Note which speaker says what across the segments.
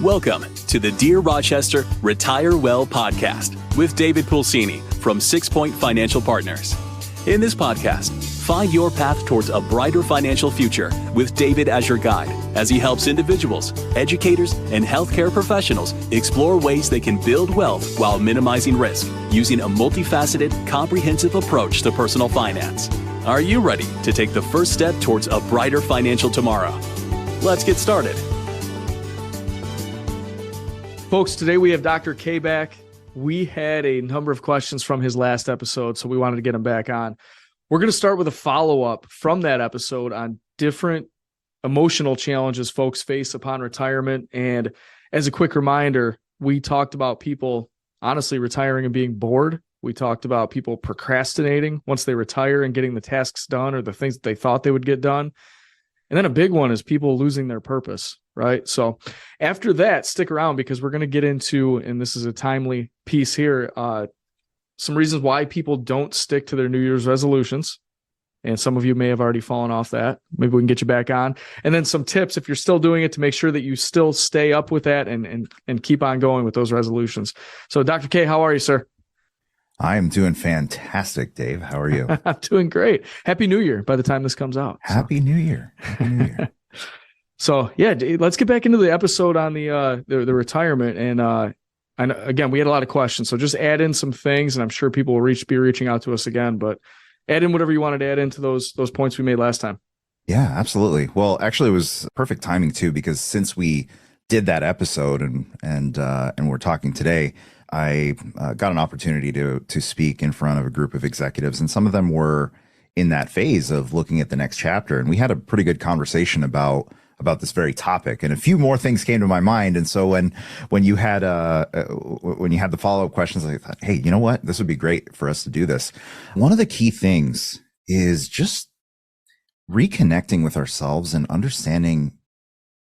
Speaker 1: Welcome to the Dear Rochester Retire Well podcast with David Pulcini from 6 Point Financial Partners. In this podcast, find your path towards a brighter financial future with David as your guide as he helps individuals, educators, and healthcare professionals explore ways they can build wealth while minimizing risk using a multifaceted, comprehensive approach to personal finance. Are you ready to take the first step towards a brighter financial tomorrow? Let's get started.
Speaker 2: Folks, today we have Dr. K back. We had a number of questions from his last episode, so we wanted to get him back on. We're going to start with a follow-up from that episode on different emotional challenges folks face upon retirement. And as a quick reminder, we talked about people honestly retiring and being bored. We talked about people procrastinating once they retire and getting the tasks done or the things that they thought they would get done. And then a big one is people losing their purpose, right? So after that, stick around because we're going to get into, and this is a timely piece here, some reasons why people don't stick to their New Year's resolutions. And some of you may have already fallen off that. Maybe we can get you back on. And then some tips if you're still doing it to make sure that you still stay up with that and keep on going with those resolutions. So Dr. K, how are you, sir?
Speaker 3: I am doing fantastic, Dave. How are you?
Speaker 2: I'm doing great. Happy New Year by the time this comes out.
Speaker 3: Happy New Year. Happy New Year.
Speaker 2: So yeah, let's get back into the episode on the retirement. And again, we had a lot of questions. So just add in some things and I'm sure people will be reaching out to us again, but add in whatever you wanted to add into those points we made last time.
Speaker 3: Yeah, absolutely. Well, actually it was perfect timing too, because since we did that episode and we're talking today, I got an opportunity to speak in front of a group of executives, and some of them were in that phase of looking at the next chapter. And we had a pretty good conversation about this very topic, and a few more things came to my mind. And so when you had the follow-up questions, I thought, hey, you know what? This would be great for us to do this. One of the key things is just reconnecting with ourselves and understanding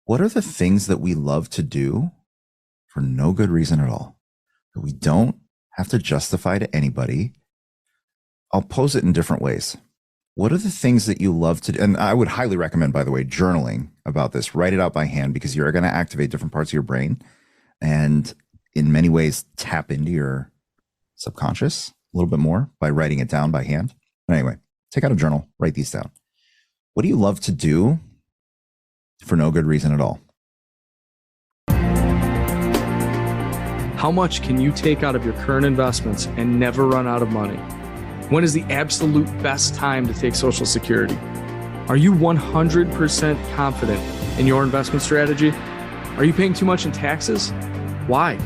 Speaker 3: what are the things that we love to do for no good reason at all. That we don't have to justify to anybody. I'll pose it in different ways. What are the things that you love to do? And I would highly recommend, by the way, journaling about this. Write it out by hand because you're going to activate different parts of your brain and in many ways tap into your subconscious a little bit more by writing it down by hand. But anyway, take out a journal, write these down. What do you love to do for no good reason at all?
Speaker 2: How much can you take out of your current investments and never run out of money? When is the absolute best time to take Social Security? Are you 100% confident in your investment strategy? Are you paying too much in taxes? Why?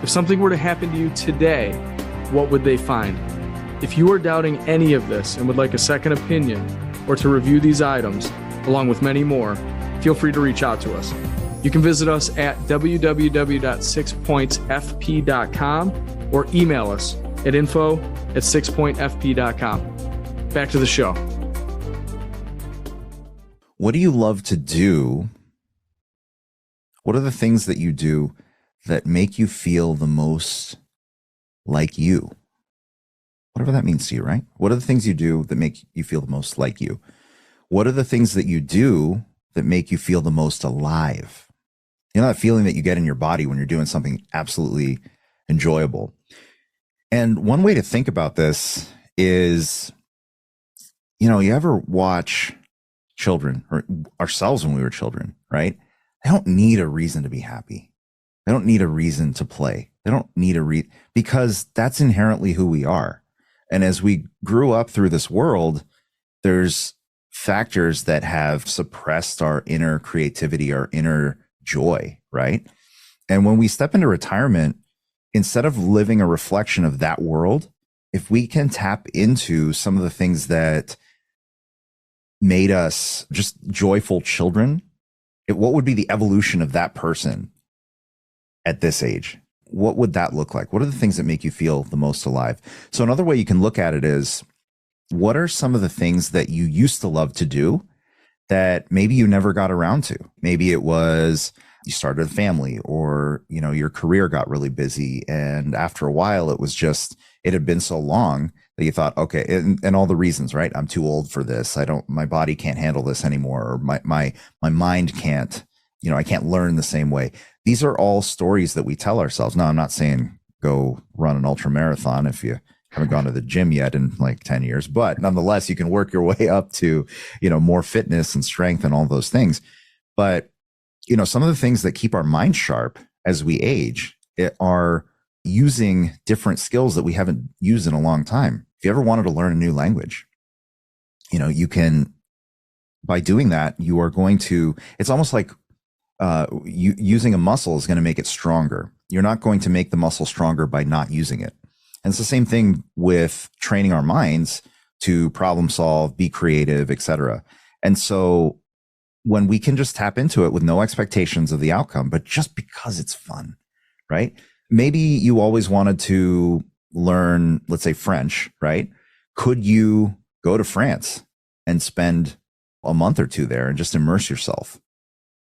Speaker 2: If something were to happen to you today, what would they find? If you are doubting any of this and would like a second opinion or to review these items, along with many more, feel free to reach out to us. You can visit us at www.sixpointsfp.com or email us at info@sixpointfp.com. Back to the show.
Speaker 3: What do you love to do? What are the things that you do that make you feel the most like you? Whatever that means to you, right? What are the things you do that make you feel the most like you? What are the things that you do that make you feel the most alive? You know, that feeling that you get in your body when you're doing something absolutely enjoyable. And one way to think about this is, you know, you ever watch children or ourselves when we were children, right? They don't need a reason to be happy. They don't need a reason to play. They don't need because that's inherently who we are. And as we grew up through this world, there's factors that have suppressed our inner creativity, our inner joy, right? And when we step into retirement, instead of living a reflection of that world, if we can tap into some of the things that made us just joyful children, what would be the evolution of that person at this age? What would that look like? What are the things that make you feel the most alive? So another way you can look at it is, what are some of the things that you used to love to do that maybe you never got around to? Maybe it was you started a family, or, you know, your career got really busy. And after a while, it had been so long that you thought, okay, and all the reasons, right? I'm too old for this. My body can't handle this anymore. Or my mind can't I can't learn the same way. These are all stories that we tell ourselves. Now, I'm not saying go run an ultra marathon if you haven't gone to the gym yet in like 10 years, but nonetheless, you can work your way up to, more fitness and strength and all those things. But, some of the things that keep our mind sharp as we age are using different skills that we haven't used in a long time. If you ever wanted to learn a new language, you can, by doing that, you are going to, it's almost like using a muscle is going to make it stronger. You're not going to make the muscle stronger by not using it. And it's the same thing with training our minds to problem solve, be creative, etc. And so when we can just tap into it with no expectations of the outcome, but just because it's fun, right? Maybe you always wanted to learn, let's say, French, right? Could you go to France and spend a month or two there and just immerse yourself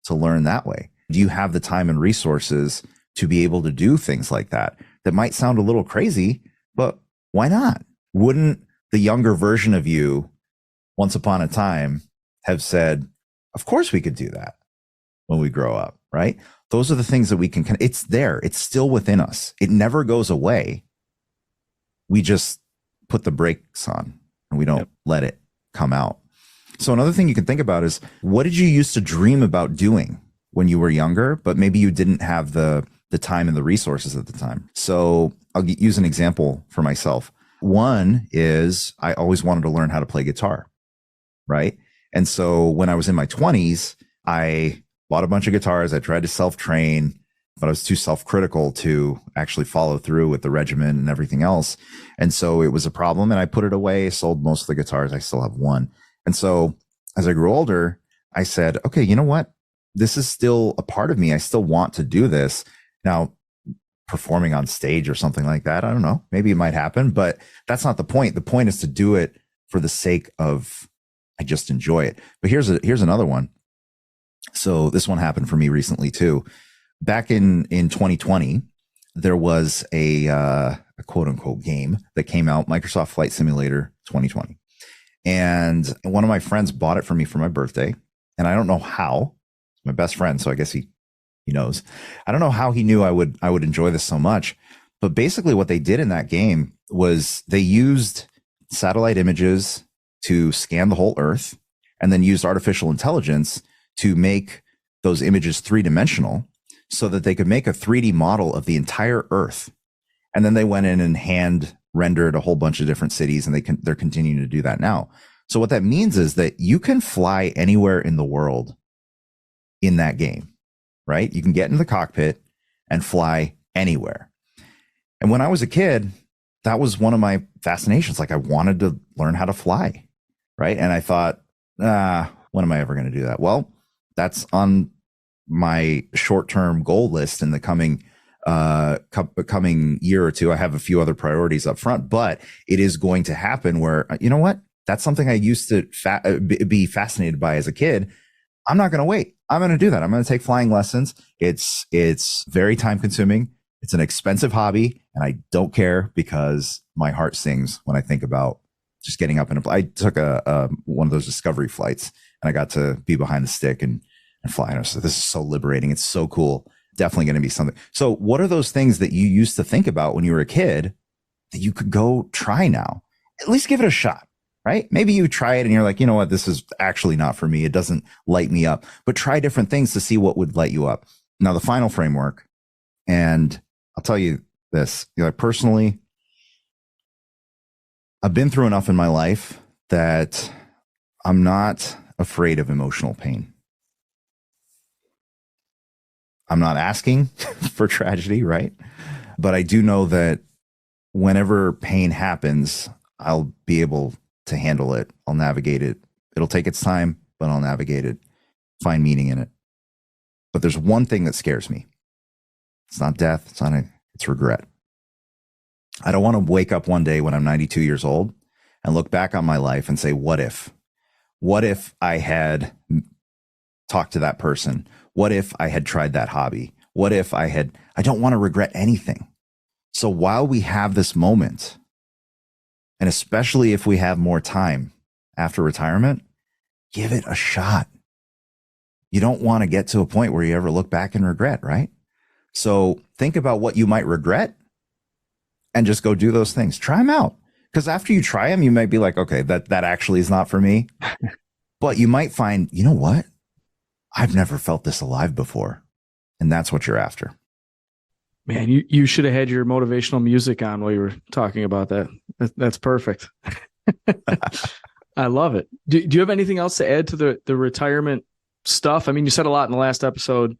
Speaker 3: to learn that way? Do you have the time and resources to be able to do things like that? That might sound a little crazy, but why not? Wouldn't the younger version of you once upon a time have said, of course we could do that when we grow up, right? Those are the things that we can, it's there. It's still within us. It never goes away. We just put the brakes on and we don't let it come out. So another thing you can think about is, what did you used to dream about doing when you were younger, but maybe you didn't have the time and the resources at the time? So I'll use an example for myself. One is I always wanted to learn how to play guitar, right? And so when I was in my 20s, I bought a bunch of guitars. I tried to self-train, but I was too self-critical to actually follow through with the regimen and everything else. And so it was a problem, and I put it away, sold most of the guitars. I still have one. And so as I grew older, I said, okay, you know what? This is still a part of me. I still want to do this. Now, performing on stage or something like that, I don't know, maybe it might happen, but that's not the point. The point is to do it for the sake of, I just enjoy it. But here's another one. So this one happened for me recently too. Back in 2020, there was a quote unquote game that came out, Microsoft Flight Simulator 2020. And one of my friends bought it for me for my birthday. And I don't know how. He's my best friend, so I guess he knows. I don't know how he knew I would enjoy this so much. But basically what they did in that game was they used satellite images to scan the whole Earth, and then used artificial intelligence to make those images three-dimensional so that they could make a 3D model of the entire Earth. And then they went in and hand rendered a whole bunch of different cities, and they're continuing to do that now. So what that means is that you can fly anywhere in the world in that game, right? You can get in the cockpit and fly anywhere. And when I was a kid, that was one of my fascinations. Like, I wanted to learn how to fly, right? And I thought, when am I ever going to do that? Well, that's on my short-term goal list in the coming year or two. I have a few other priorities up front, but it is going to happen where, you know what? That's something I used to be fascinated by as a kid. I'm not going to wait. I'm going to do that. I'm going to take flying lessons. It's very time consuming. It's an expensive hobby, and I don't care because my heart sings when I think about just getting up and I took one of those discovery flights, and I got to be behind the stick and fly. And I said, this is so liberating. It's so cool. Definitely going to be something. So what are those things that you used to think about when you were a kid that you could go try now? At least give it a shot, right? Maybe you try it and you're like, you know what? This is actually not for me. It doesn't light me up, but try different things to see what would light you up. Now, the final framework, and I'll tell you this, personally, I've been through enough in my life that I'm not afraid of emotional pain. I'm not asking for tragedy, right? But I do know that whenever pain happens, I'll be able to handle it. I'll navigate it. It'll take its time, but I'll navigate it, find meaning in it. But there's one thing that scares me. It's not death. It's regret. I don't want to wake up one day when I'm 92 years old and look back on my life and say, what if? What if I had talked to that person? What if I had tried that hobby? What if I don't want to regret anything. So while we have this moment, and especially if we have more time after retirement, give it a shot. You don't want to get to a point where you ever look back and regret, right? So think about what you might regret and just go do those things. Try them out. Because after you try them, you might be like, okay, that actually is not for me. But you might find, you know what? I've never felt this alive before. And that's what you're after.
Speaker 2: Man, you should have had your motivational music on while you were talking about that. That's perfect. I love it. Do you have anything else to add to the retirement stuff? I mean, you said a lot in the last episode.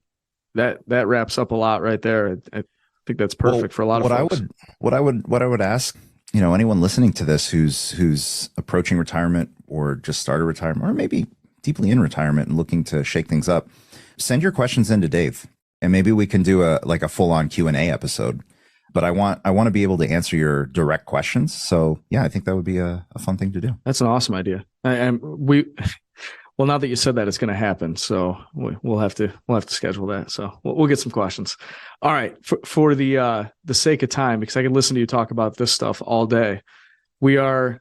Speaker 2: That wraps up a lot right there. I think that's perfect for a lot of folks.
Speaker 3: What I would ask, anyone listening to this who's approaching retirement or just started retirement or maybe deeply in retirement and looking to shake things up, send your questions in to Dave, and maybe we can do a full-on Q&A episode. But I want to be able to answer your direct questions. So yeah, I think that would be a fun thing to do.
Speaker 2: That's an awesome idea. Well, now that you said that, it's going to happen. So we'll have to schedule that. So we'll get some questions. All right. For the sake of time, because I can listen to you talk about this stuff all day. We are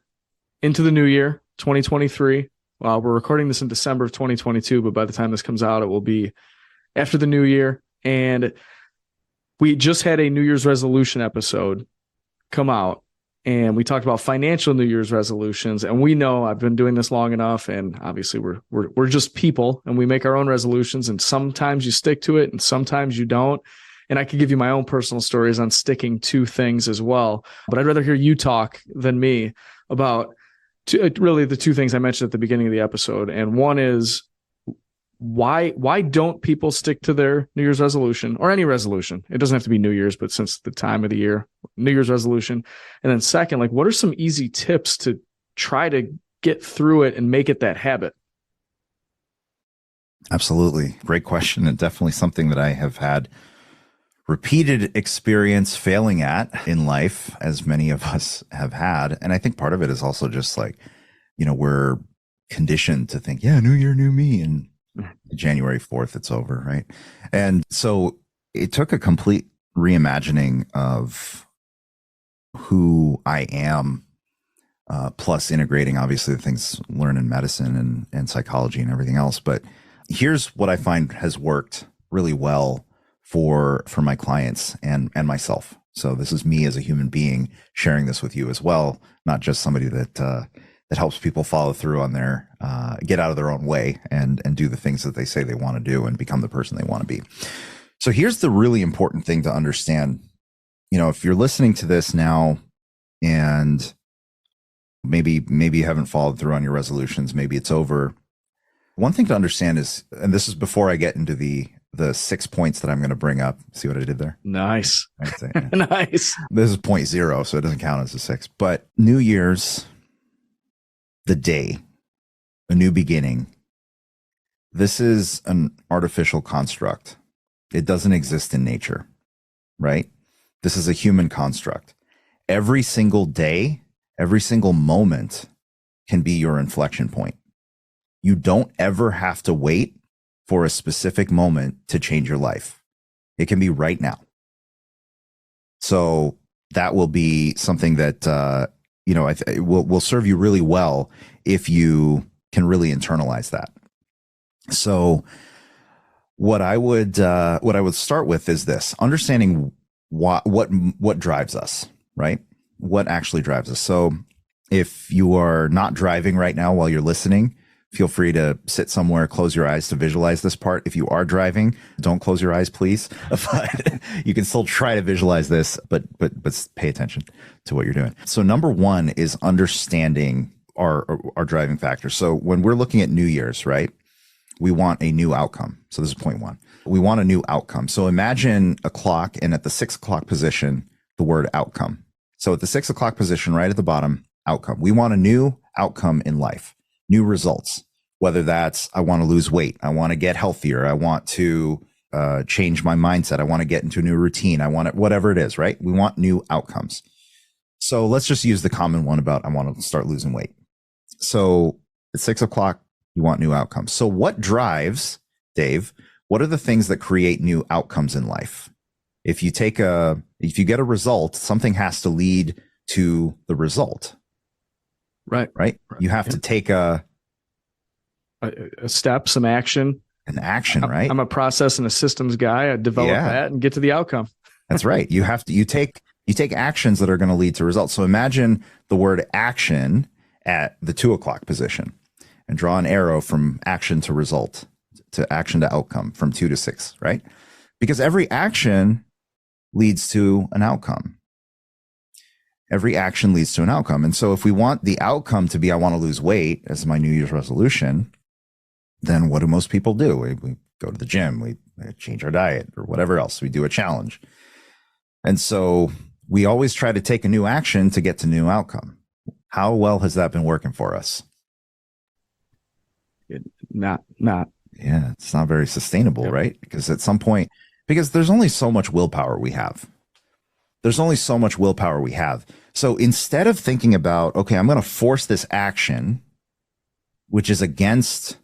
Speaker 2: into the new year, 2023. We're recording this in December of 2022, but by the time this comes out, it will be after the new year. And we just had a New Year's resolution episode come out, and we talked about financial New Year's resolutions. And we know I've been doing this long enough, and obviously we're just people, and we make our own resolutions, and sometimes you stick to it and sometimes you don't. And I could give you my own personal stories on sticking to things as well, but I'd rather hear you talk than me about really the two things I mentioned at the beginning of the episode. And one is, why don't people stick to their New Year's resolution or any resolution? It doesn't have to be New Year's, but since the time of the year, New Year's resolution. And then second, what are some easy tips to try to get through it and make it that habit?
Speaker 3: Absolutely. Great question. And definitely something that I have had repeated experience failing at in life, as many of us have had. And I think part of it is also just we're conditioned to think, yeah, new year, new me. And January 4th, it's over, right? And so it took a complete reimagining of who I am, plus integrating obviously the things learned in medicine and psychology and everything else. But here's what I find has worked really well for my clients and myself. So this is me as a human being sharing this with you as well, not just somebody that helps people follow through on their, get out of their own way and do the things that they say they want to do and become the person they want to be. So here's the really important thing to understand. If you're listening to this now and maybe you haven't followed through on your resolutions, maybe it's over. One thing to understand is, and this is before I get into the 6 points that I'm going to bring up. See what I did there?
Speaker 2: Nice.
Speaker 3: Yeah.
Speaker 2: Nice.
Speaker 3: This is 0.0, so it doesn't count as a 6. But New Year's, the day, a new beginning. This is an artificial construct. It doesn't exist in nature, right? This is a human construct. Every single day, every single moment can be your inflection point. You don't ever have to wait for a specific moment to change your life. It can be right now. So that will be something that, it will serve you really well if you can really internalize that. So what I would start with is this: understanding what drives us, right? What actually drives us. So if you are not driving right now while you're listening, feel free to sit somewhere, close your eyes to visualize this part. If you are driving, don't close your eyes, please. But you can still try to visualize this, but pay attention to what you're doing. So number one is understanding our driving factors. So when we're looking at New Year's, right, we want a new outcome. So this is point one. We want a new outcome. So imagine a clock, and at the 6 o'clock position, the word outcome. So at the 6 o'clock position, right at the bottom, outcome. We want a new outcome in life. New results, whether that's I want to lose weight, I want to get healthier, I want to change my mindset, I want to get into a new routine, I want it, whatever it is, right? We want new outcomes. So let's just use the common one about I want to start losing weight. So at 6 o'clock, you want new outcomes. So what drives, Dave, what are the things that create new outcomes in life? If you get a result, something has to lead to the result. Right. You have to take a
Speaker 2: step, some action.
Speaker 3: an action, right?
Speaker 2: I'm a process and a systems guy. I develop that and get to the outcome.
Speaker 3: That's right. You take actions that are going to lead to results. So imagine the word action at the 2 o'clock position and draw an arrow from action to result, to action to outcome, from 2 to 6, right? Because every action leads to an outcome. Every action leads to an outcome. And so if we want the outcome to be, I want to lose weight as my New Year's resolution, then what do most people do? We go to the gym, we change our diet or whatever else. We do a challenge. And so we always try to take a new action to get to new outcome. How well has that been working for us?
Speaker 2: Not.
Speaker 3: Yeah, it's not very sustainable, right? Because at some point, because there's only so much willpower we have. So instead of thinking about, okay, I'm going to force this action, which is against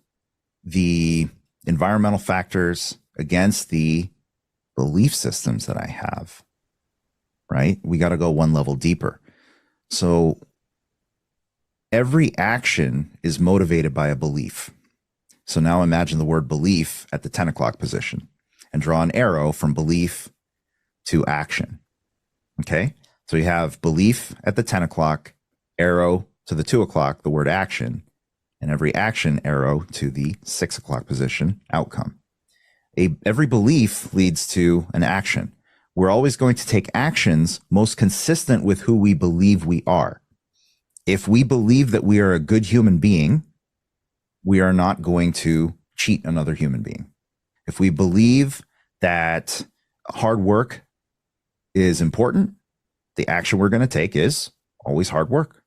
Speaker 3: the environmental factors, against the belief systems that I have, right? We got to go one level deeper. So every action is motivated by a belief. So now imagine the word belief at the 10 o'clock position and draw an arrow from belief to action. Okay. So you have belief at the 10 o'clock, arrow to the 2 o'clock, the word action, and every action arrow to the 6 o'clock position, outcome. Every belief leads to an action. We're always going to take actions most consistent with who we believe we are. If we believe that we are a good human being, we are not going to cheat another human being. If we believe that hard work is important, the action we're going to take is always hard work.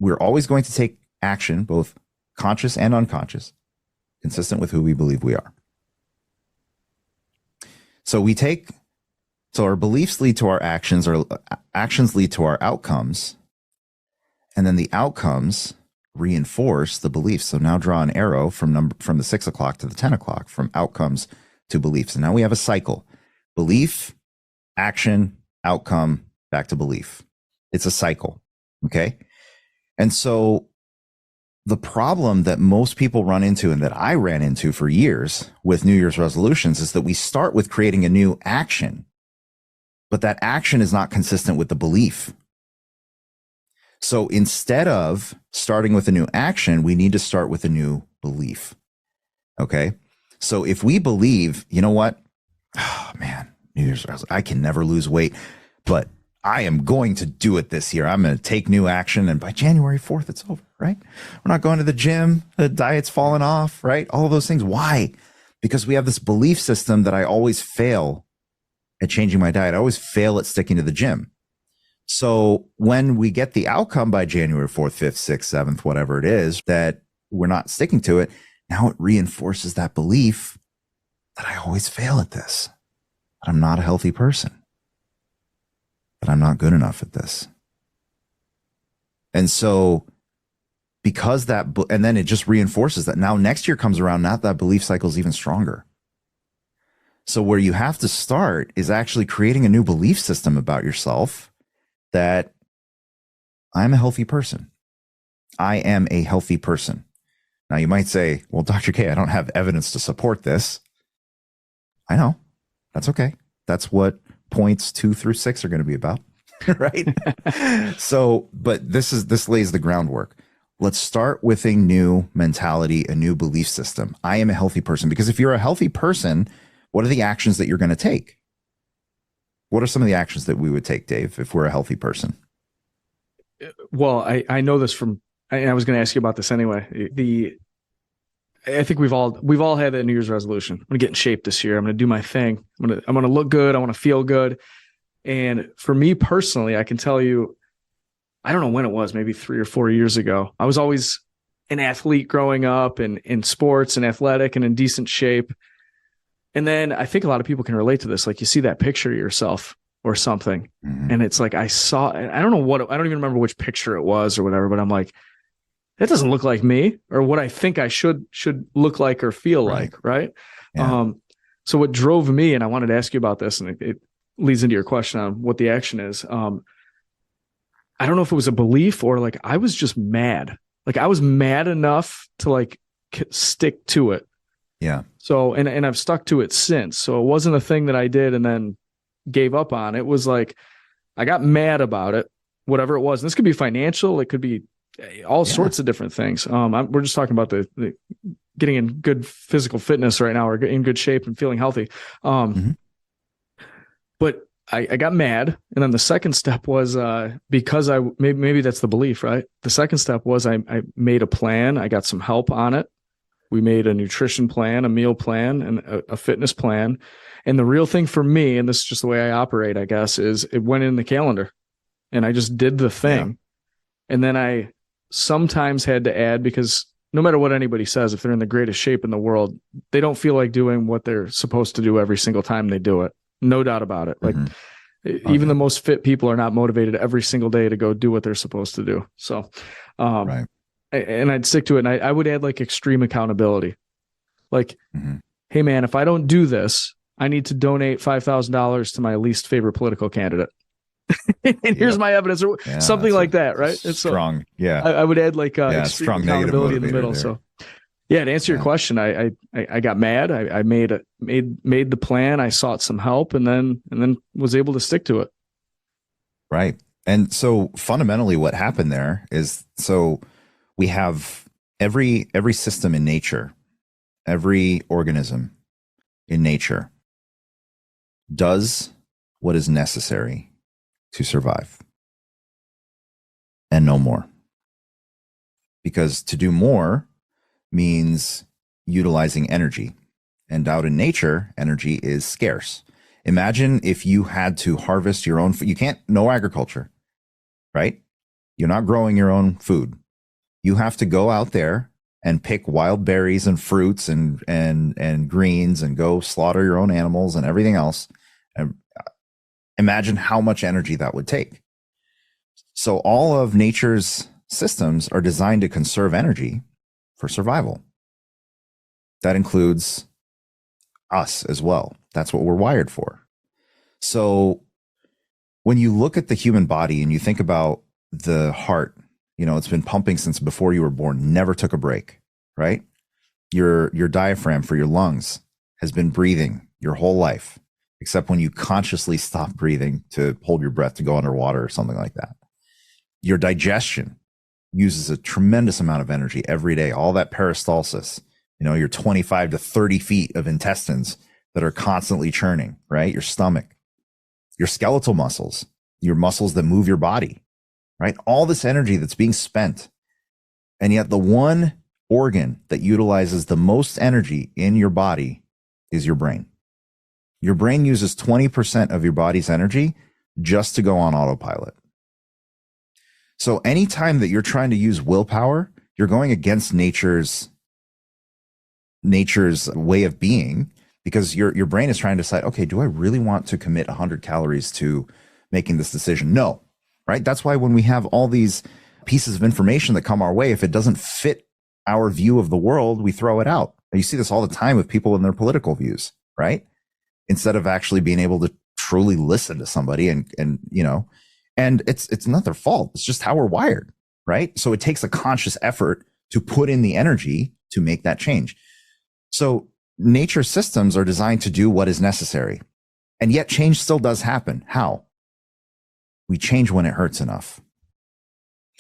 Speaker 3: We're always going to take action, both conscious and unconscious, consistent with who we believe we are. So our beliefs lead to our actions, or actions lead to our outcomes, and then the outcomes reinforce the beliefs. So now draw an arrow from the 6 o'clock to the 10 o'clock, from outcomes to beliefs. And now we have a cycle: belief, action, outcome, back to belief. It's a cycle. Okay. And so the problem that most people run into, and that I ran into for years with New Year's resolutions, is that we start with creating a new action, but that action is not consistent with the belief. So instead of starting with a new action, we need to start with a new belief. Okay. So if we believe, you know what? Oh man, New Year's resolution, I can never lose weight, but I am going to do it this year. I'm going to take new action. And by January 4th, it's over, right? We're not going to the gym. The diet's falling off, right? All of those things. Why? Because we have this belief system that I always fail at changing my diet. I always fail at sticking to the gym. So when we get the outcome by January 4th, 5th, 6th, 7th, whatever it is, that we're not sticking to it, now it reinforces that belief that I always fail at this, that I'm not a healthy person, that I'm not good enough at this. And so because that, and then it just reinforces that. Now next year comes around, now that belief cycle is even stronger. So where you have to start is actually creating a new belief system about yourself, that I'm a healthy person. I am a healthy person. Now you might say, well, Dr. K, I don't have evidence to support this. I know. That's okay. That's what points 2 through 6 are going to be about. Right. So, but this lays the groundwork. Let's start with a new mentality, a new belief system. I am a healthy person. Because if you're a healthy person, what are the actions that you're going to take? What are some of the actions that we would take, Dave, if we're a healthy person?
Speaker 2: Well, I know this from, I was going to ask you about this anyway. I think we've all had that New Year's resolution. I'm going to get in shape this year. I'm going to do my thing. I'm going to look good. I want to feel good. And for me personally, I can tell you, I don't know when it was, maybe 3 or 4 years ago. I was always an athlete growing up, and in sports and athletic and in decent shape. And then I think a lot of people can relate to this. Like you see that picture of yourself or something. Mm-hmm. And it's like, I don't even remember which picture it was or whatever, but I'm like, that doesn't look like me, or what I think I should look like or feel like. Right. Yeah. So what drove me, and I wanted to ask you about this, and it leads into your question on what the action is. I don't know if it was a belief or like, I was just mad. Like I was mad enough to like stick to it.
Speaker 3: Yeah.
Speaker 2: So, and I've stuck to it since. So it wasn't a thing that I did and then gave up on. It was like, I got mad about it, whatever it was. And this could be financial. It could be all sorts of different things. We're just talking about the getting in good physical fitness right now, or in good shape and feeling healthy. But I got mad. And then the second step was, because maybe that's the belief, right? The second step was I made a plan. I got some help on it. We made a nutrition plan, a meal plan, and a fitness plan. And the real thing for me, and this is just the way I operate, I guess, is it went in the calendar and I just did the thing. Yeah. And then I sometimes had to add, because no matter what anybody says, if they're in the greatest shape in the world, they don't feel like doing what they're supposed to do every single time they do it. No doubt about it. Like even the most fit people are not motivated every single day to go do what they're supposed to do. So, and I'd stick to it. And I would add like extreme accountability. Like, hey man, if I don't do this, I need to donate $5,000 to my least favorite political candidate. And here's my evidence, or something like that. Right. It's
Speaker 3: strong.
Speaker 2: So I would add like extreme accountability in the middle.
Speaker 3: There.
Speaker 2: So yeah, to answer your question, I got mad. I made the plan. I sought some help and then was able to stick to it.
Speaker 3: Right. And so fundamentally what happened there is, so we have every system in nature, every organism in nature does what is necessary to survive and no more. Because to do more means utilizing energy. And out in nature, energy is scarce. Imagine if you had to harvest your own food. You can't, no agriculture, right? You're not growing your own food. You have to go out there and pick wild berries and fruits and greens and go slaughter your own animals and everything else. And imagine how much energy that would take. So all of nature's systems are designed to conserve energy for survival. That includes us as well. That's what we're wired for. So when you look at the human body and you think about the heart, it's been pumping since before you were born, never took a break, right? Your diaphragm for your lungs has been breathing your whole life, except when you consciously stop breathing to hold your breath to go underwater or something like that. Your digestion uses a tremendous amount of energy every day. All that peristalsis, your 25 to 30 feet of intestines that are constantly churning, right? Your stomach, your skeletal muscles, your muscles that move your body, right? All this energy that's being spent. And yet the one organ that utilizes the most energy in your body is your brain. Your brain uses 20% of your body's energy just to go on autopilot. So anytime that you're trying to use willpower, you're going against nature's way of being, because your brain is trying to decide, okay, do I really want to commit 100 calories to making this decision? No, right? That's why when we have all these pieces of information that come our way, if it doesn't fit our view of the world, we throw it out. And you see this all the time with people in their political views, right? Instead of actually being able to truly listen to somebody and it's not their fault. It's just how we're wired, right? So it takes a conscious effort to put in the energy to make that change. So nature systems are designed to do what is necessary. And yet change still does happen. How? We change when it hurts enough.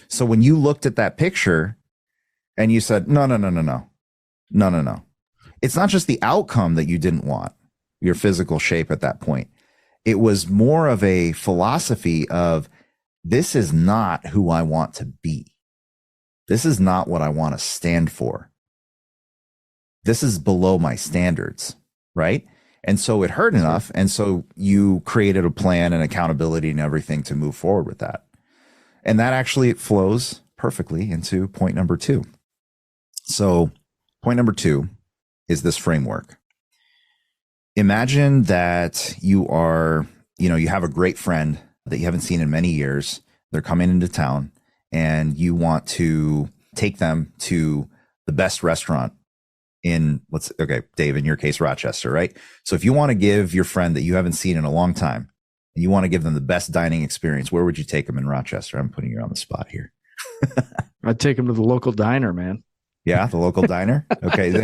Speaker 3: So when you looked at that picture and you said, no. It's not just the outcome that you didn't want, your physical shape at that point. It was more of a philosophy of, this is not who I want to be. This is not what I want to stand for. This is below my standards, right? And so it hurt enough. And so you created a plan and accountability and everything to move forward with that. And that actually flows perfectly into point number 2. So point number 2 is this framework. Imagine that you are, you have a great friend that you haven't seen in many years. They're coming into town and you want to take them to the best restaurant in, Dave, in your case, Rochester, right? So if you want to give your friend that you haven't seen in a long time and you want to give them the best dining experience, where would you take them in Rochester? I'm putting you on the spot here.
Speaker 2: I'd take them to the local diner, man.
Speaker 3: Yeah, the local diner. Okay, they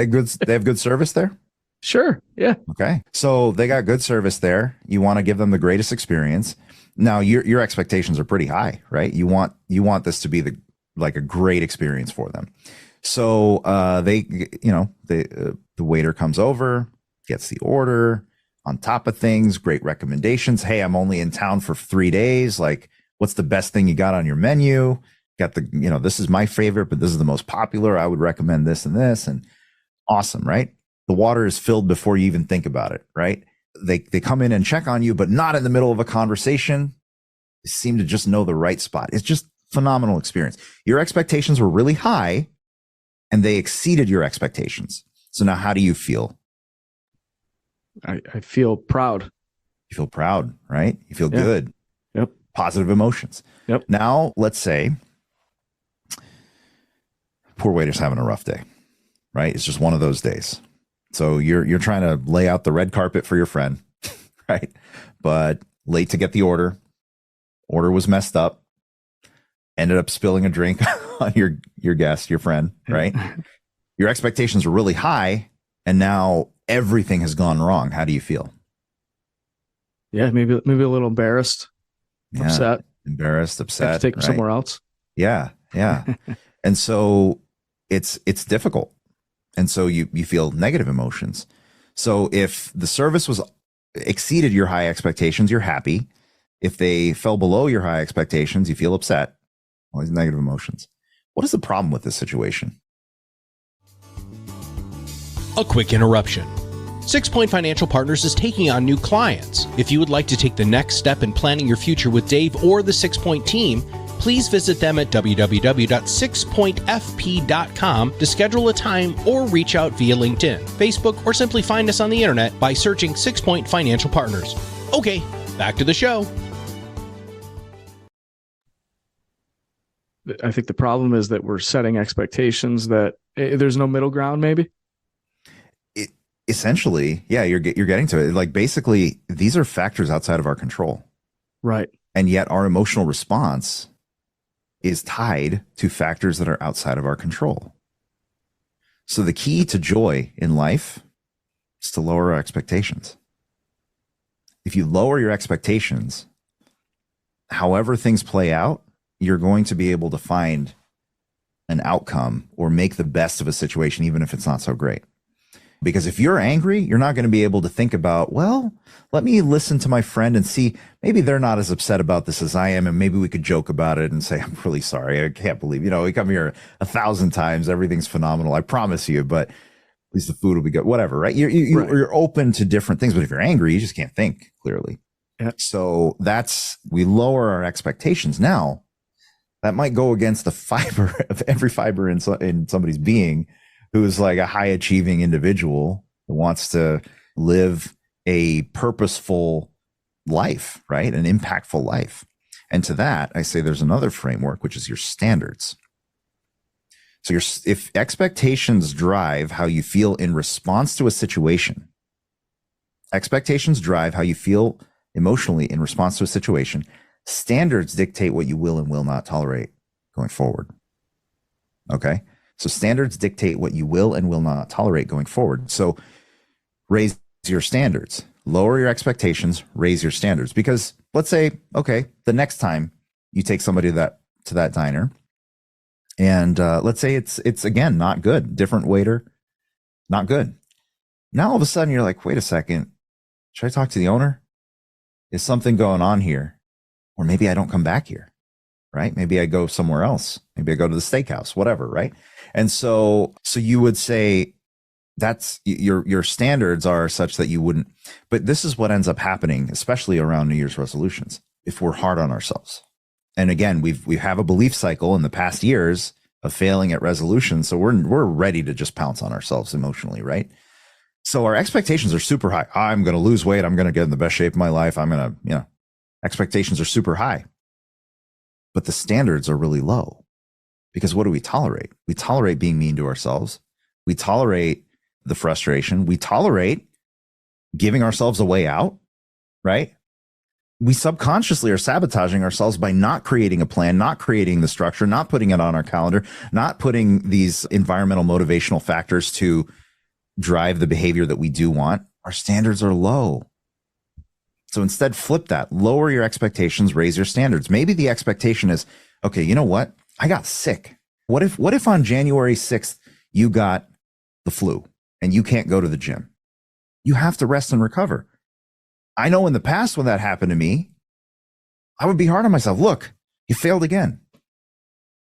Speaker 3: have good service there?
Speaker 2: Sure. Yeah.
Speaker 3: Okay. So they got good service there. You want to give them the greatest experience. Now your expectations are pretty high, right? You want this to be like a great experience for them. So the waiter comes over, gets the order, on top of things, great recommendations. Hey, I'm only in town for 3 days. Like, what's the best thing you got on your menu? Got this is my favorite, but this is the most popular. I would recommend this and this, and awesome, right? The water is filled before you even think about it, right? They come in and check on you, but not in the middle of a conversation. They seem to just know the right spot. It's just phenomenal experience. Your expectations were really high and they exceeded your expectations. So now how do you feel?
Speaker 2: I feel proud.
Speaker 3: You feel proud, right? You feel
Speaker 2: Yeah.
Speaker 3: good.
Speaker 2: Yep.
Speaker 3: Positive emotions.
Speaker 2: Yep.
Speaker 3: Now, let's say poor waiter's having a rough day, right? It's just one of those days. So you're trying to lay out the red carpet for your friend, right? But late to get the order. Order was messed up. Ended up spilling a drink on your guest, your friend, right? Your expectations were really high, and now everything has gone wrong. How do you feel?
Speaker 2: Yeah, maybe a little embarrassed, upset.
Speaker 3: Embarrassed, upset.
Speaker 2: Have to take them somewhere else.
Speaker 3: Yeah. And so it's difficult. And so you feel negative emotions. So if the service was exceeded your high expectations, you're happy. If they fell below your high expectations, you feel upset. All these negative emotions. What is the problem with this situation?
Speaker 4: A quick interruption. 6 Point Financial Partners is taking on new clients. If you would like to take the next step in planning your future with Dave or the 6 Point team, please visit them at www.sixpointfp.com to schedule a time or reach out via LinkedIn, Facebook, or simply find us on the internet by searching 6 Point Financial Partners. Okay, back to the show.
Speaker 2: I think the problem is that we're setting expectations that there's no middle ground, maybe.
Speaker 3: Essentially, yeah, you're getting to it. Like, basically, these are factors outside of our control.
Speaker 2: Right.
Speaker 3: And yet our emotional response is tied to factors that are outside of our control. So the key to joy in life is to lower our expectations. If you lower your expectations, however things play out, you're going to be able to find an outcome or make the best of a situation, even if it's not so great. Because if you're angry, you're not going to be able to think about, well, let me listen to my friend and see, maybe they're not as upset about this as I am. And maybe we could joke about it and say, I'm really sorry. I can't believe, we come here 1,000 times. Everything's phenomenal. I promise you, but at least the food will be good, whatever, right? You're open to different things, but if you're angry, you just can't think clearly.
Speaker 2: Yep.
Speaker 3: So we lower our expectations. Now that might go against the fiber of every fiber in somebody's being, who's like a high achieving individual who wants to live a purposeful life, right? An impactful life. And to that, I say there's another framework, which is your standards. So if expectations drive how you feel in response to a situation, expectations drive how you feel emotionally in response to a situation, standards dictate what you will and will not tolerate going forward. Okay? So standards dictate what you will and will not tolerate going forward. So raise your standards, lower your expectations, raise your standards. Because let's say, okay, the next time you take somebody to that diner, and let's say it's again not good, different waiter, not good. Now all of a sudden you're like, wait a second, should I talk to the owner? Is something going on here? Or maybe I don't come back here, right? Maybe I go somewhere else. Maybe I go to the steakhouse, whatever, right? And so you would say that's your standards are such that you wouldn't, but this is what ends up happening, especially around New Year's resolutions, if we're hard on ourselves. And again, we have a belief cycle in the past years of failing at resolutions. So we're ready to just pounce on ourselves emotionally, right? So our expectations are super high. I'm going to lose weight. I'm going to get in the best shape of my life. I'm going to, expectations are super high, but the standards are really low. Because what do we tolerate? We tolerate being mean to ourselves. We tolerate the frustration. We tolerate giving ourselves a way out, right? we subconsciously are sabotaging ourselves by not creating a plan, not creating the structure, not putting it on our calendar, not putting these environmental motivational factors to drive the behavior that we do want. Our standards are low. So instead, flip that. Lower your expectations, raise your standards. Maybe the expectation is, okay, you know what? I got sick. What if on January 6th, you got the flu and you can't go to the gym? You have to rest and recover. I know in the past when that happened to me, I would be hard on myself. Look, you failed again.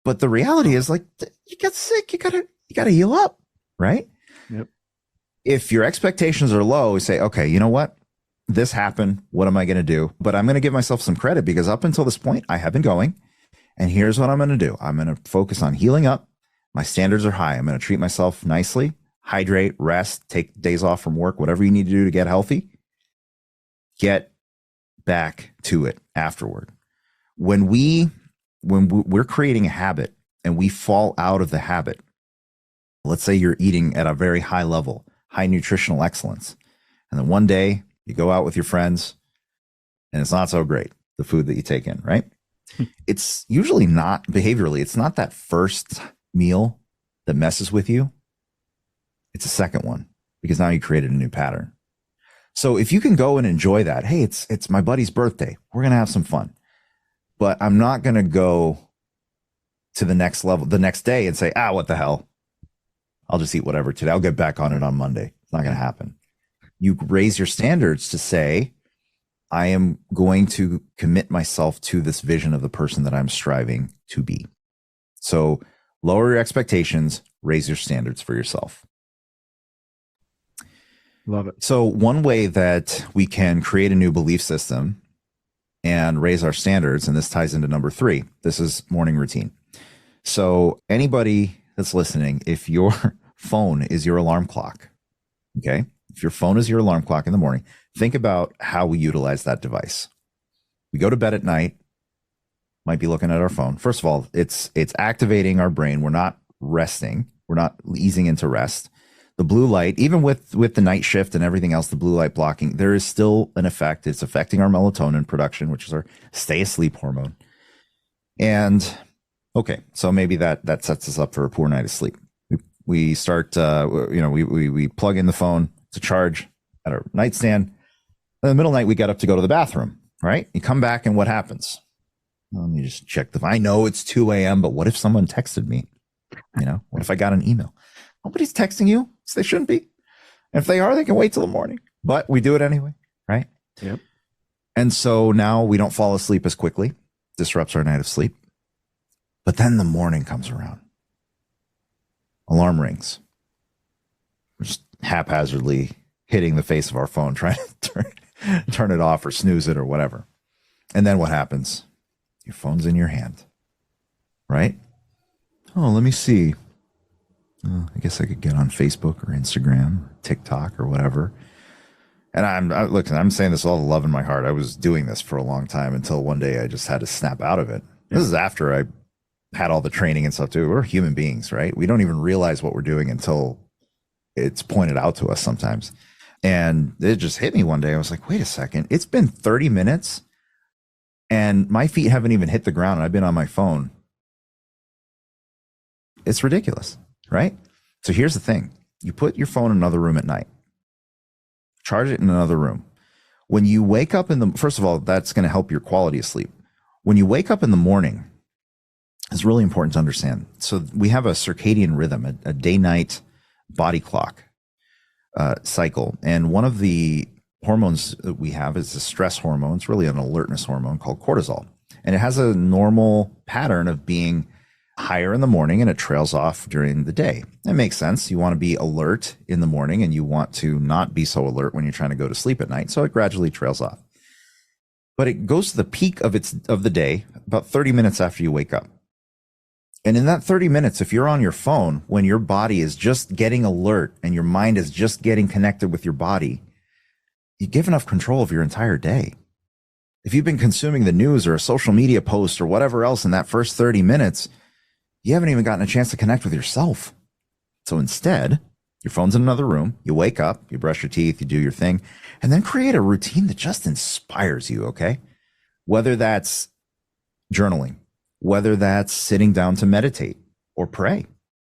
Speaker 3: But the reality is, like, you get sick, you gotta heal up, right?
Speaker 2: Yep.
Speaker 3: If your expectations are low, you say, okay, you know what? This happened. What am I going to do? But I'm going to give myself some credit because up until this point, I have been going. And here's what I'm going to do. I'm going to focus on healing up. My standards are high. I'm going to treat myself nicely, hydrate, rest, take days off from work, whatever you need to do to get healthy. Get back to it afterward. When we're creating a habit and we fall out of the habit, let's say you're eating at a very high level, high nutritional excellence, and then one day you go out with your friends and it's not so great, the food that you take in, right? It's usually not behaviorally. It's not that first meal that messes with you. It's a second one because now you created a new pattern. So if you can go and enjoy that, hey, it's my buddy's birthday. We're going to have some fun, but I'm not going to go to the next level the next day and say, what the hell? I'll just eat whatever today. I'll get back on it on Monday. It's not going to happen. You raise your standards to say, I am going to commit myself to this vision of the person that I'm striving to be. So lower your expectations, raise your standards for yourself.
Speaker 2: Love it.
Speaker 3: So one way that we can create a new belief system and raise our standards, and this ties into number 3, this is morning routine. So anybody that's listening, if your phone is your alarm clock, okay? If your phone is your alarm clock in the morning, think about how we utilize that device. We go to bed at night, might be looking at our phone. First of all, it's activating our brain. We're not resting. We're not easing into rest. The blue light, even with the night shift and everything else, the blue light blocking, there is still an effect. It's affecting our melatonin production, which is our stay asleep hormone. And okay, so maybe that sets us up for a poor night of sleep. We start, we plug in the phone to charge at our nightstand. In the middle of the night, we get up to go to the bathroom, right? You come back and what happens? Let me just check I know it's 2 a.m., but what if someone texted me? What if I got an email? Nobody's texting you, so they shouldn't be. And if they are, they can wait till the morning. But we do it anyway, right?
Speaker 2: Yep.
Speaker 3: And so now we don't fall asleep as quickly. Disrupts our night of sleep. But then the morning comes around. Alarm rings. We're just haphazardly hitting the face of our phone, trying to turn it off or snooze it or whatever. And then what happens? Your phone's in your hand, right? Oh, let me see. I guess I could get on Facebook or Instagram, or TikTok or whatever. And I'm saying this all the love in my heart. I was doing this for a long time until one day I just had to snap out of it. This is after I had all the training and stuff too. We're human beings, right? We don't even realize what we're doing until it's pointed out to us sometimes. And it just hit me one day. I was like, wait a second. It's been 30 minutes and my feet haven't even hit the ground. And I've been on my phone. It's ridiculous, right? So here's the thing. You put your phone in another room at night. Charge it in another room. When you wake up first of all, that's going to help your quality of sleep. When you wake up in the morning, it's really important to understand. So we have a circadian rhythm, a day-night body clock cycle. And one of the hormones that we have is a stress hormone. It's really an alertness hormone called cortisol. And it has a normal pattern of being higher in the morning and it trails off during the day. That makes sense. You want to be alert in the morning and you want to not be so alert when you're trying to go to sleep at night. So it gradually trails off. But it goes to the peak of the day about 30 minutes after you wake up. And in that 30 minutes, if you're on your phone, when your body is just getting alert and your mind is just getting connected with your body, you give enough control of your entire day. If you've been consuming the news or a social media post or whatever else in that first 30 minutes, you haven't even gotten a chance to connect with yourself. So instead, your phone's in another room. You wake up, you brush your teeth, you do your thing, and then create a routine that just inspires you, okay? whether that's journaling, whether that's sitting down to meditate or pray,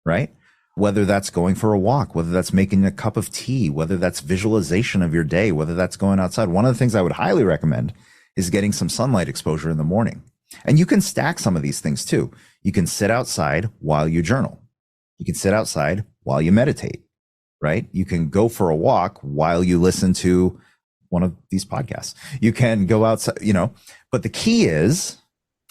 Speaker 3: right? Whether that's going for a walk, whether that's making a cup of tea, whether that's visualization of your day, whether that's going outside. One of the things I would highly recommend is getting some sunlight exposure in the morning. And you can stack some of these things too. You can sit outside while you journal. You can sit outside while you meditate, right? You can go for a walk while you listen to one of these podcasts. You can go outside, but the key is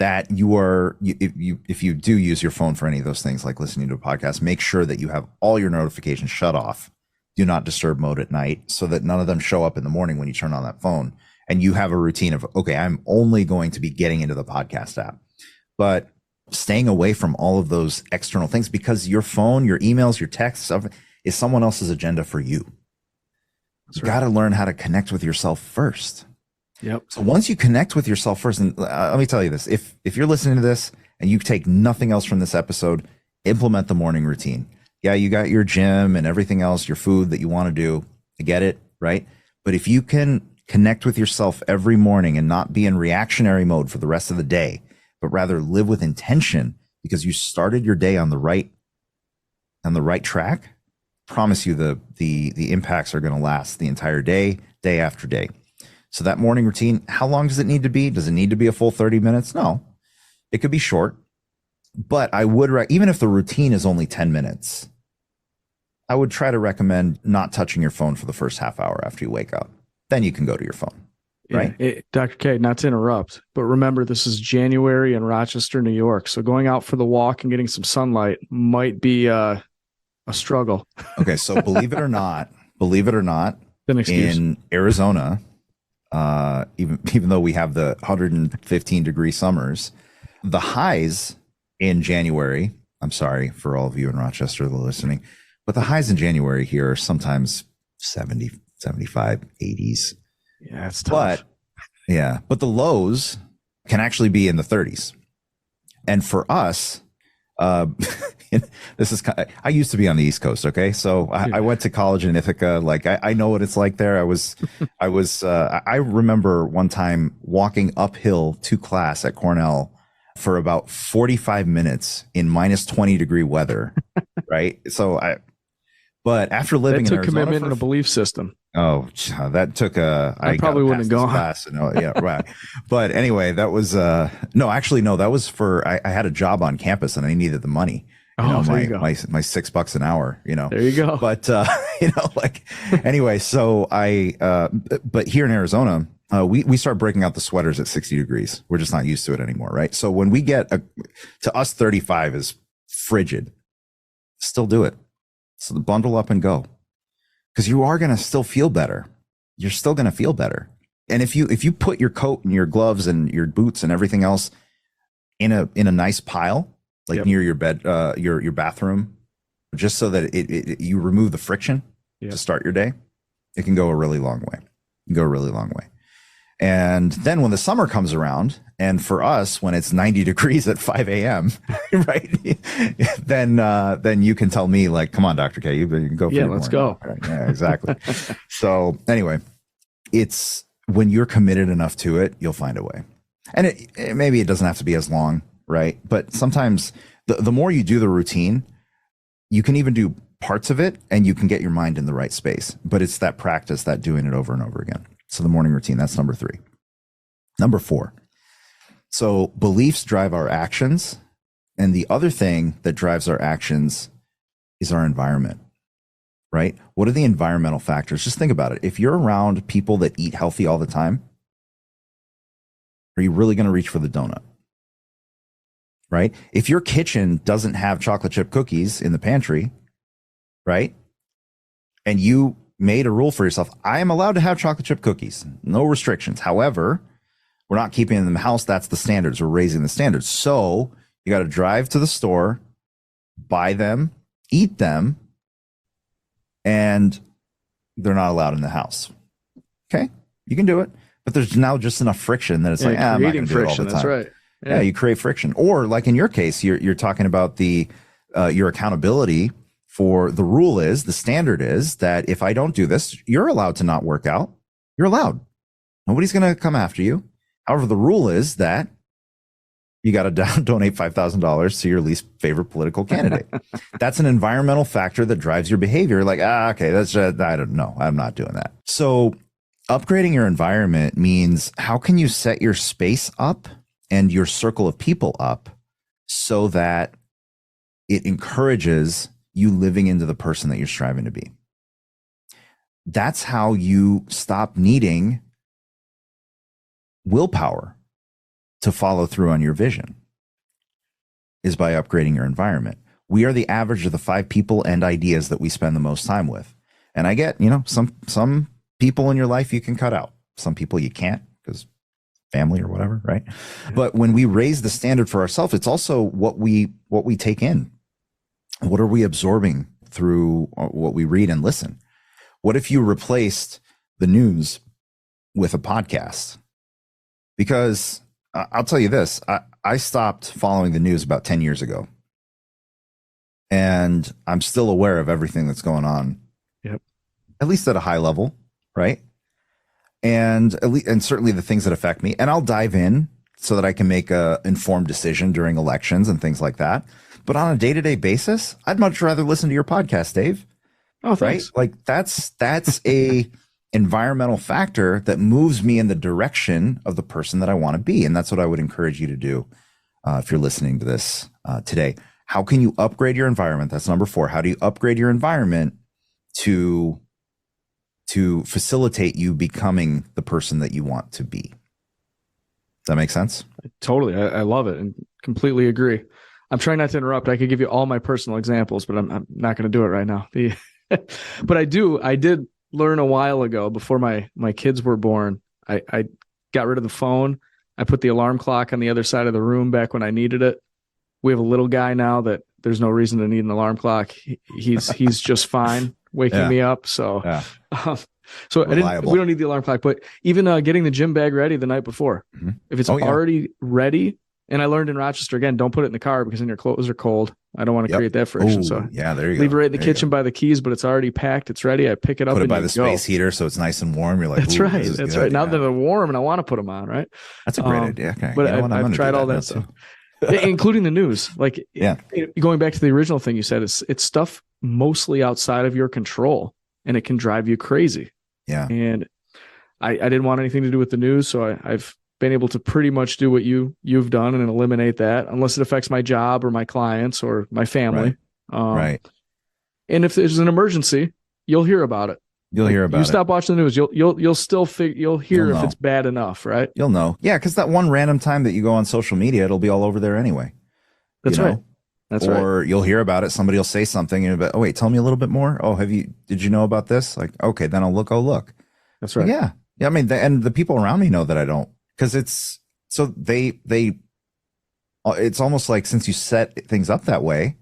Speaker 3: that if you do use your phone for any of those things, like listening to a podcast, make sure that you have all your notifications shut off, do not disturb mode at night, so that none of them show up in the morning when you turn on that phone. And you have a routine of, okay, I'm only going to be getting into the podcast app, but staying away from all of those external things, because your phone, your emails, your texts, stuff is someone else's agenda for you. You got to learn how to connect with yourself first.
Speaker 2: Yep.
Speaker 3: So once you connect with yourself first, and let me tell you this, if you're listening to this and you take nothing else from this episode, implement the morning routine. Yeah, you got your gym and everything else, your food that you want to do. I get it, right? But if you can connect with yourself every morning and not be in reactionary mode for the rest of the day, but rather live with intention because you started your day on the right track, promise you the impacts are going to last the entire day, day after day. So that morning routine, how long does it need to be? Does it need to be a full 30 minutes? No, it could be short, but I would, even if the routine is only 10 minutes, I would try to recommend not touching your phone for the first half hour after you wake up. Then you can go to your phone, right?
Speaker 2: Yeah, Dr. K, not to interrupt, but remember, this is January in Rochester, New York. So going out for the walk and getting some sunlight might be a struggle.
Speaker 3: Okay, so believe it or not, in Arizona, even though we have the 115 degree summers, the highs in January, I'm sorry for all of you in Rochester that are listening, but the highs in January here are sometimes 70, 75, 80s.
Speaker 2: Yeah, it's tough.
Speaker 3: But the lows can actually be in the 30s. And for us, this is I used to be on the East Coast. Okay, so I went to college in Ithaca. Like I know what it's like there. I remember one time walking uphill to class at Cornell for about 45 minutes in minus 20 degree weather. Right. But after living in Arizona,
Speaker 2: commitment and a belief system.
Speaker 3: Oh, that took I
Speaker 2: probably wouldn't have gone.
Speaker 3: Class, yeah, right. But anyway, that was that was for I had a job on campus and I needed the money. My $6 an hour.
Speaker 2: There you go.
Speaker 3: But anyway, so but here in Arizona, we start breaking out the sweaters at 60 degrees. We're just not used to it anymore, right? So when we get to us, 35 is frigid. Still do it. So bundle up and go. Because you are going to still feel better. You're still going to feel better. And if you put your coat and your gloves and your boots and everything else in a nice pile, like near your bed, your bathroom, just so that you remove the friction to start your day, it can go a really long way. And then when the summer comes around, and for us, when it's 90 degrees at 5 a.m., right, then you can tell me, like, come on, Dr. K, you can go.
Speaker 2: Let's go.
Speaker 3: Right? Yeah, exactly. So anyway, it's when you're committed enough to it, you'll find a way. And maybe it doesn't have to be as long, right? But sometimes the more you do the routine, you can even do parts of it and you can get your mind in the right space. But it's that practice, that doing it over and over again. So the morning routine, that's number 3. Number 4. So beliefs drive our actions. And the other thing that drives our actions is our environment, right? What are the environmental factors? Just think about it. If you're around people that eat healthy all the time, are you really going to reach for the donut? Right? If your kitchen doesn't have chocolate chip cookies in the pantry, right? And you made a rule for yourself, I am allowed to have chocolate chip cookies, no restrictions. However, we're not keeping them in the house. That's the standards. We're raising the standards. So you got to drive to the store, buy them, eat them, and they're not allowed in the house. Okay, you can do it, but there's now just enough friction that it's like, I'm not going to do it all the time.
Speaker 2: That's right.
Speaker 3: Yeah, you create friction. Or like in your case, you're talking about your accountability for the rule is, the standard is that if I don't do this, you're allowed to not work out. You're allowed. Nobody's going to come after you. However, the rule is that you got to donate $5,000 to your least favorite political candidate. That's an environmental factor that drives your behavior. Like, okay, that's just, I don't know. I'm not doing that. So upgrading your environment means how can you set your space up and your circle of people up so that it encourages you living into the person that you're striving to be. That's how you stop needing willpower to follow through on your vision, is by upgrading your environment. We are the average of the 5 people and ideas that we spend the most time with. And I get, some people in your life you can cut out. Some people you can't because family or whatever, right? Yeah. But when we raise the standard for ourselves, it's also what we take in. What are we absorbing through what we read and listen? What if you replaced the news with a podcast? Because I'll tell you this, I stopped following the news about 10 years ago. And I'm still aware of everything that's going on.
Speaker 2: Yep.
Speaker 3: At least at a high level, right? And certainly the things that affect me. And I'll dive in so that I can make a informed decision during elections and things like that. But on a day-to-day basis, I'd much rather listen to your podcast, Dave.
Speaker 2: Oh, thanks.
Speaker 3: Right? Like that's a environmental factor that moves me in the direction of the person that I want to be. And that's what I would encourage you to do if you're listening to this today. How can you upgrade your environment? That's number 4. How do you upgrade your environment to facilitate you becoming the person that you want to be? Does that make sense? Totally.
Speaker 2: I love it and completely agree. I'm trying not to interrupt. I could give you all my personal examples, but I'm not going to do it right now. But I did learn a while ago, before my kids were born, I got rid of the phone. I put the alarm clock on the other side of the room back when I needed it. We have a little guy now that there's no reason to need an alarm clock. He's just fine waking me up. So, we don't need the alarm clock, but even getting the gym bag ready the night before, if it's already ready. And I learned in Rochester, again, don't put it in the car because then your clothes are cold. I don't want to create that friction.
Speaker 3: There you go.
Speaker 2: Leave it right in the kitchen by the keys, but it's already packed. It's ready. I pick it up.
Speaker 3: Put it by the space heater so it's nice and warm. You're like,
Speaker 2: that's right. That's right. Now that they're warm and I want to put them on, right?
Speaker 3: That's a great idea. Okay.
Speaker 2: But I've tried all that stuff, including the news. Like, going back to the original thing you said, it's stuff mostly outside of your control, and it can drive you crazy.
Speaker 3: Yeah.
Speaker 2: And I didn't want anything to do with the news, so I've been able to pretty much do what you've done and eliminate that, unless it affects my job or my clients or my family.
Speaker 3: Right.
Speaker 2: And if there's an emergency, you'll hear about it. You stop watching the news, you'll still you'll hear if it's bad enough, right?
Speaker 3: You'll know. Yeah, because that one random time that you go on social media, it'll be all over there anyway.
Speaker 2: That's right.
Speaker 3: Or you'll hear about it. Somebody will say something, and you'll be, oh wait, tell me a little bit more. Oh, did you know about this? Like, okay, then I'll look.
Speaker 2: That's right.
Speaker 3: Yeah. I mean, and the people around me know that I don't. Because it's almost like, since you set things up that way,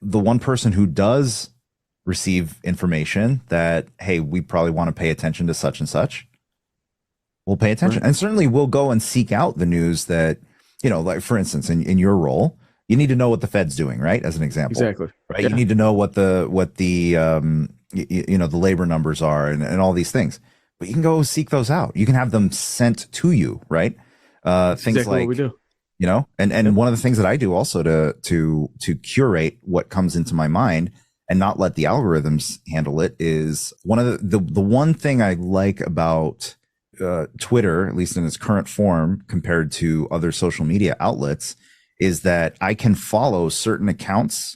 Speaker 3: the one person who does receive information that, hey, we probably want to pay attention to such and such, will pay attention. Right. And certainly we'll go and seek out the news that, like for instance, in your role, you need to know what the Fed's doing, right? As an example.
Speaker 2: Exactly.
Speaker 3: Right.
Speaker 2: Yeah.
Speaker 3: You need to know what the the labor numbers are and all these things. But you can go seek those out. You can have them sent to you, right? Things
Speaker 2: exactly
Speaker 3: like
Speaker 2: what we do.
Speaker 3: And one of the things that I do also to curate what comes into my mind and not let the algorithms handle it is one of the one thing I like about Twitter, at least in its current form compared to other social media outlets, is that I can follow certain accounts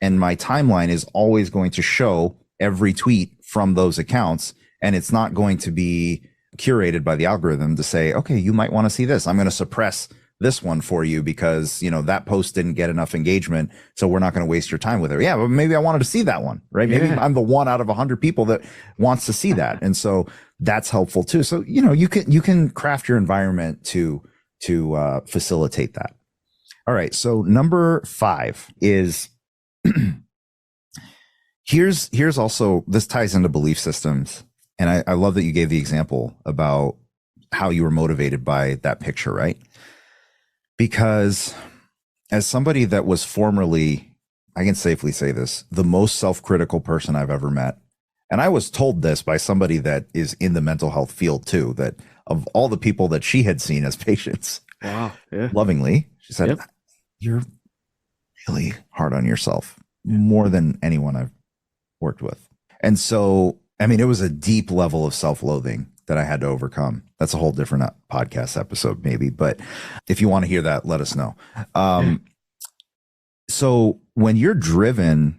Speaker 3: and my timeline is always going to show every tweet from those accounts. And it's not going to be curated by the algorithm to say, okay, you might want to see this. I'm going to suppress this one for you because, that post didn't get enough engagement. So we're not going to waste your time with it. Yeah, but maybe I wanted to see that one, right? Maybe I'm the one out of 100 people that wants to see that. And so that's helpful too. So, you can craft your environment to facilitate that. All right. So number 5 is here's also, this ties into belief systems. And I love that you gave the example about how you were motivated by that picture, right? Because as somebody that was formerly, I can safely say this, the most self-critical person I've ever met. And I was told this by somebody that is in the mental health field too, that of all the people that she had seen as patients.
Speaker 2: Wow. Yeah.
Speaker 3: Lovingly, she said,
Speaker 2: Yep.
Speaker 3: "You're really hard on yourself, more than anyone I've worked with." And so, I mean, it was a deep level of self-loathing that I had to overcome. That's a whole different podcast episode, maybe. But if you want to hear that, let us know. So when you're driven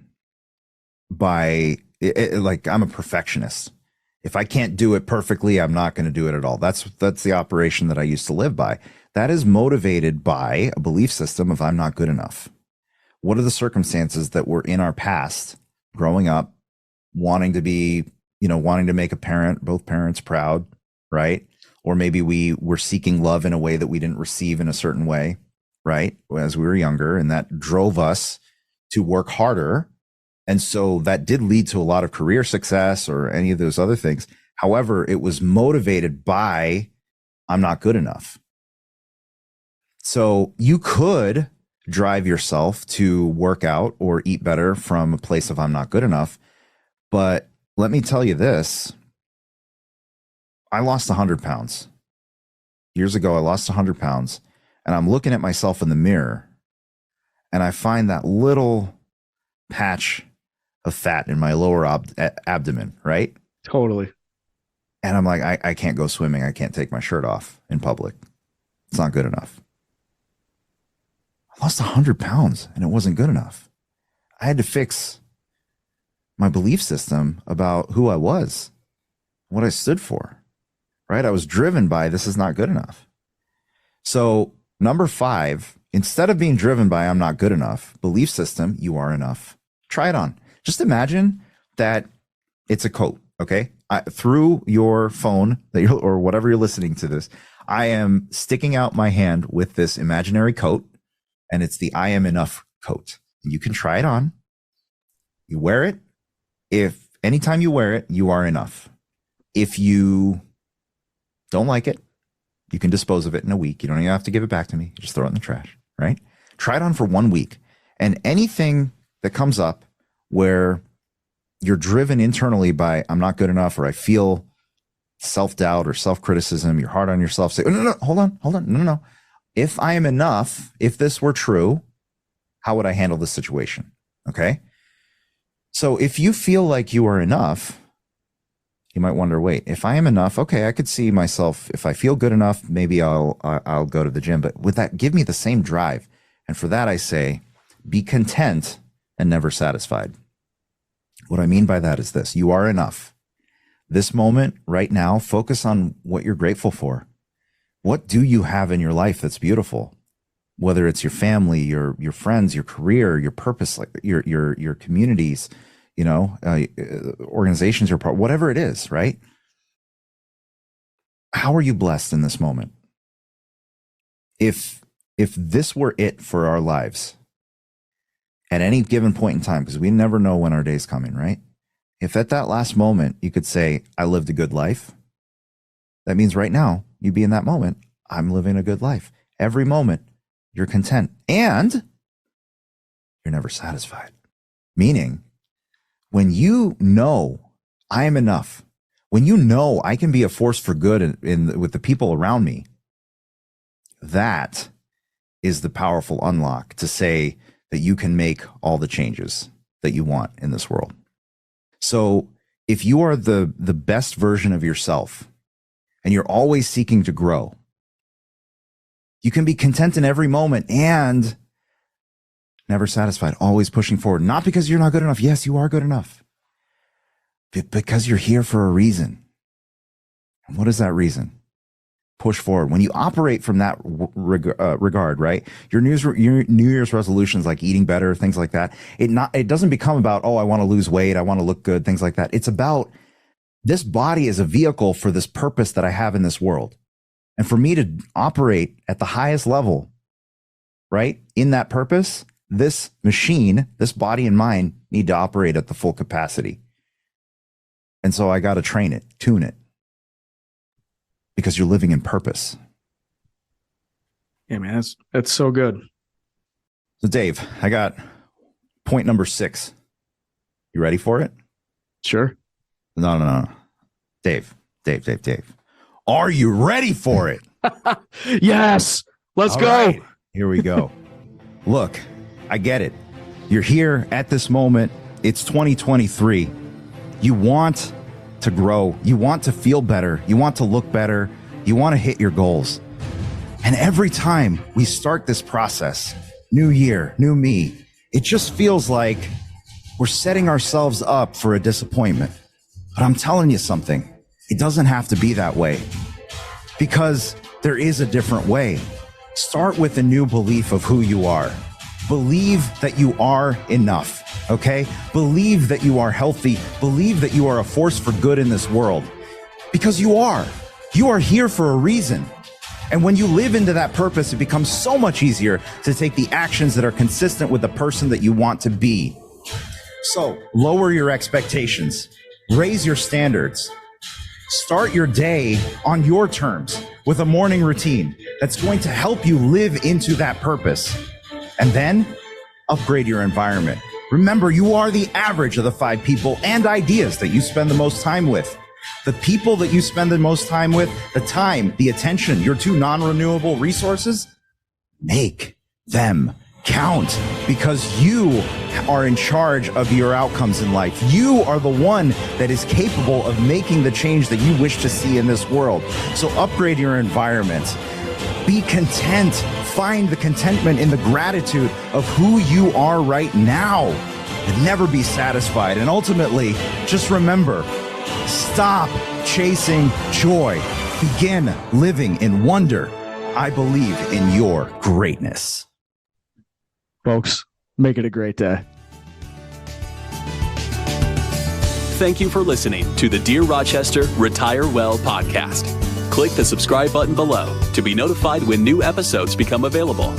Speaker 3: by, like, I'm a perfectionist. If I can't do it perfectly, I'm not going to do it at all. That's the operation that I used to live by. That is motivated by a belief system of I'm not good enough. What are the circumstances that were in our past growing up, wanting to make both parents proud, right? Or maybe we were seeking love in a way that we didn't receive in a certain way, right? As we were younger, and that drove us to work harder. And so that did lead to a lot of career success or any of those other things. However, it was motivated by I'm not good enough. So you could drive yourself to work out or eat better from a place of I'm not good enough. But let me tell you this. I lost 100 pounds. Years ago, I lost 100 pounds. And I'm looking at myself in the mirror. And I find that little patch of fat in my lower abdomen, right?
Speaker 2: Totally.
Speaker 3: And I'm like, I can't go swimming. I can't take my shirt off in public. It's not good enough. I lost 100 pounds and it wasn't good enough. I had to fix my belief system about who I was, what I stood for, right? I was driven by this is not good enough. So number 5, instead of being driven by I'm not good enough, belief system, you are enough. Try it on. Just imagine that it's a coat, okay? Through your phone or whatever you're listening to this, I am sticking out my hand with this imaginary coat, and it's the I am enough coat. You can try it on. You wear it. If anytime you wear it, you are enough. If you don't like it, you can dispose of it in a week. You don't even have to give it back to me. Just throw it in the trash, right? Try it on for 1 week. And anything that comes up where you're driven internally by I'm not good enough, or I feel self-doubt or self-criticism, you're hard on yourself, say, oh, no, hold on. No. If I am enough, if this were true, how would I handle this situation? Okay. So if you feel like you are enough, you might wonder, wait, if I am enough, okay, I could see myself, if I feel good enough, maybe I'll go to the gym, but would that give me the same drive? And for that, I say, be content and never satisfied. What I mean by that is this: you are enough. This moment right now, focus on what you're grateful for. What do you have in your life that's beautiful? Whether it's your family, your friends, your career, your purpose, like your communities, organizations you're part, whatever it is, right? How are you blessed in this moment? If this were it for our lives at any given point in time, because we never know when our day's coming, right? If at that last moment you could say, I lived a good life, that means right now you'd be in that moment, I'm living a good life. Every moment you're content and you're never satisfied. Meaning, when you know I am enough, when you know I can be a force for good with the people around me, that is the powerful unlock to say that you can make all the changes that you want in this world. So if you are the best version of yourself and you're always seeking to grow, you can be content in every moment and never satisfied, always pushing forward. Not because you're not good enough. Yes, you are good enough. But because you're here for a reason. And what is that reason? Push forward. When you operate from that regard, right? Your New Year's resolutions, like eating better, things like that, it doesn't become about, oh, I want to lose weight, I want to look good, things like that. It's about this body is a vehicle for this purpose that I have in this world. And for me to operate at the highest level, right, in that purpose, this machine, this body and mind need to operate at the full capacity. And so I got to train it, tune it, because you're living in purpose.
Speaker 2: Yeah, man, that's so good.
Speaker 3: So Dave, I got point number 6. You ready for it?
Speaker 2: Sure.
Speaker 3: No. Dave. Are you ready for it?
Speaker 2: Yes. Let's
Speaker 3: All
Speaker 2: go.
Speaker 3: right, here we go. Look, I get it. You're here at this moment. It's 2023. You want to grow. You want to feel better. You want to look better. You want to hit your goals. And every time we start this process, new year, new me, it just feels like we're setting ourselves up for a disappointment. But I'm telling you something, it doesn't have to be that way, because there is a different way. Start with a new belief of who you are. Believe that you are enough, okay? Believe that you are healthy. Believe that you are a force for good in this world, because you are. You are here for a reason. And when you live into that purpose, it becomes so much easier to take the actions that are consistent with the person that you want to be. So lower your expectations, raise your standards, start your day on your terms with a morning routine that's going to help you live into that purpose. And then upgrade your environment. Remember, you are the average of the 5 people and ideas that you spend the most time with. The people that you spend the most time with, the time, the attention, your 2 non-renewable resources, make them count, because you are in charge of your outcomes in life. You are the one that is capable of making the change that you wish to see in this world. So upgrade your environment. Be content. Find the contentment in the gratitude of who you are right now, and never be satisfied. And ultimately, just remember, stop chasing joy. Begin living in wonder. I believe in your greatness.
Speaker 2: Folks, make it a great day.
Speaker 1: Thank you for listening to the Dear Rochester Retire Well podcast. Click the subscribe button below to be notified when new episodes become available.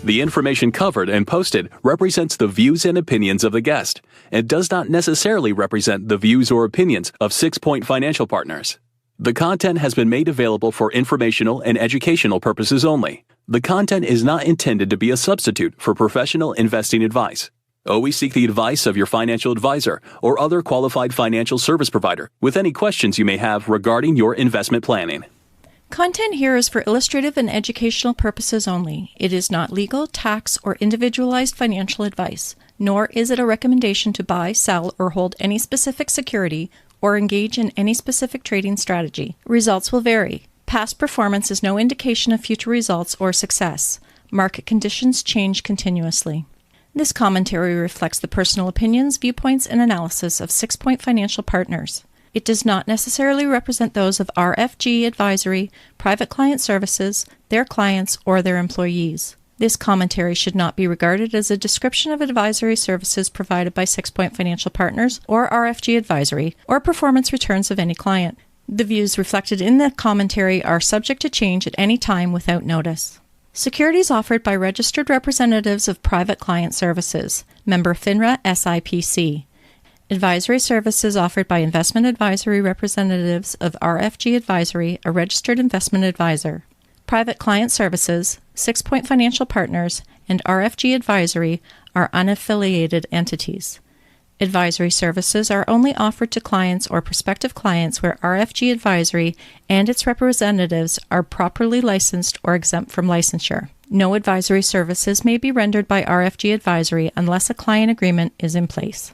Speaker 1: The information covered and posted represents the views and opinions of the guest and does not necessarily represent the views or opinions of 6 Point Financial Partners. The content has been made available for informational and educational purposes only. The content is not intended to be a substitute for professional investing advice. Always seek the advice of your financial advisor or other qualified financial service provider with any questions you may have regarding your investment planning.
Speaker 5: Content here is for illustrative and educational purposes only. It is not legal, tax, or individualized financial advice, nor is it a recommendation to buy, sell, or hold any specific security or engage in any specific trading strategy. Results will vary. Past performance is no indication of future results or success. Market conditions change continuously. This commentary reflects the personal opinions, viewpoints, and analysis of 6 Point Financial Partners. It does not necessarily represent those of RFG Advisory, Private Client Services, their clients, or their employees. This commentary should not be regarded as a description of advisory services provided by 6 Point Financial Partners or RFG Advisory, or performance returns of any client. The views reflected in the commentary are subject to change at any time without notice. Securities offered by registered representatives of Private Client Services, member FINRA SIPC. Advisory services offered by investment advisory representatives of RFG Advisory, a registered investment advisor. Private Client Services, 6 Point Financial Partners, and RFG Advisory are unaffiliated entities. Advisory services are only offered to clients or prospective clients where RFG Advisory and its representatives are properly licensed or exempt from licensure. No advisory services may be rendered by RFG Advisory unless a client agreement is in place.